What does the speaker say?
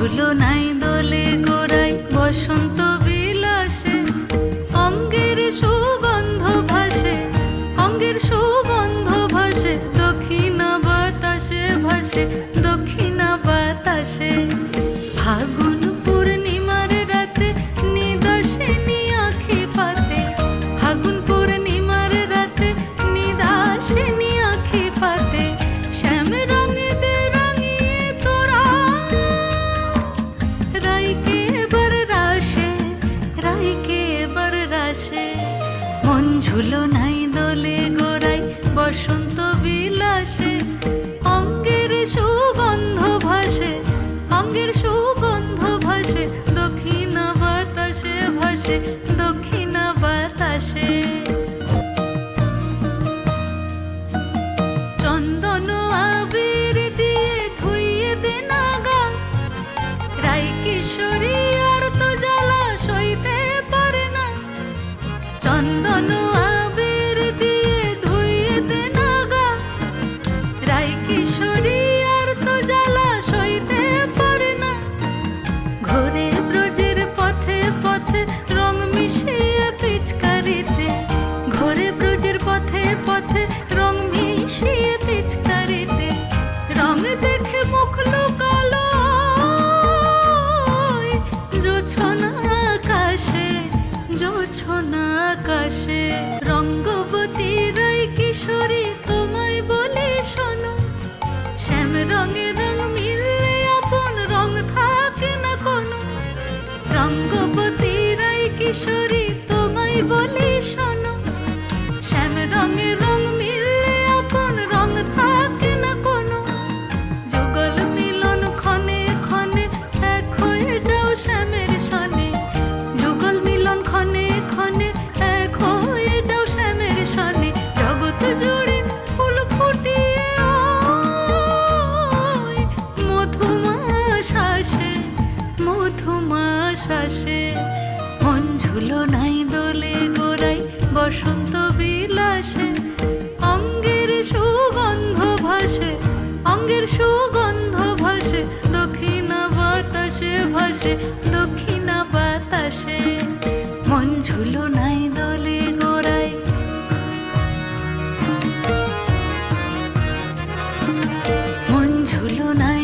ঝুলো নাই দোলে গোড়ায় বসন্ত বিলাসে, অঙ্গের সুগন্ধ ভাসে, অঙ্গের সুগন্ধ ভাসে, দক্ষিণা বাতাসে ভাসে, দক্ষিণা বাতাসে। ফাগুন পূর্ণিমার রাতে নিদাসিনী আঁখি পাতে, ফাগুন পূর্ণিমার রাতে নিদাসিনী আঁখি পাতে, শ্যাম রঙে দে রাঙিয়ে তোরা রাইকে এবার রাশে, রাইকে এবার রাশে। মন ঝুলো নাই দোলে গোড়ায় বসন্ত বিলাসে, অঙ্গের সুগন্ধ ভাসে, অঙ্গের সুগন্ধ ভাসে, দক্ষিণা বাতাসে ভাসে, দক্ষিণা বাতাসে। চন্দন আবির দিয়ে ধুইয়ে দে নাগা, রাই কিশোরী আর তো জ্বালা সইতে পারে না। চন্দন আবির দিয়ে ধুইয়ে দে নাগা, রাই কিশোরী আর তো জ্বালা সইতে পারে না। ঘোরে ব্রজের পথে পথে রং মিশিয়ে পিচকারিতে, ঘোরে ব্রজের পথে পথে রং মিশিয়ে পিচকারিতে, রং দেখে মুখ লুকালো জোছনা আকাশে, জোছনা আকাশে। রঙ্গবতী রাই কিশোরী তোমায় বলি শোনো, শ্যাম রঙে রং মিললে আপন রং থাকে না কোনো। রঙ্গবতী রাই কিশোরী তোমায় বলি শোনো, শ্যাম রঙে রং মিললে আপন রং থাকে না কোনো। যুগল মিলন ক্ষণে ক্ষণে এক হয়ে যাও শ্যামের সনে, যুগল মিলন ক্ষণে ক্ষণে এক হয়ে যাও শ্যামের সনে। জগৎ জুড়ে ফুল ফুটিয়ে ওই মধুমাস আসে, মধুমাস আসে। মন ঝুলো নাই দোলে গোড়ায় বসন্ত বিলাসে, অঙ্গের সুগন্ধ ভাসে, অঙ্গের সুগন্ধ ভাসে, দক্ষিণা বাতাসে ভাসে, দক্ষিণা বাতাসে। মন ঝুলো নাই দোলে গোড়ায়, মন ঝুলো নাই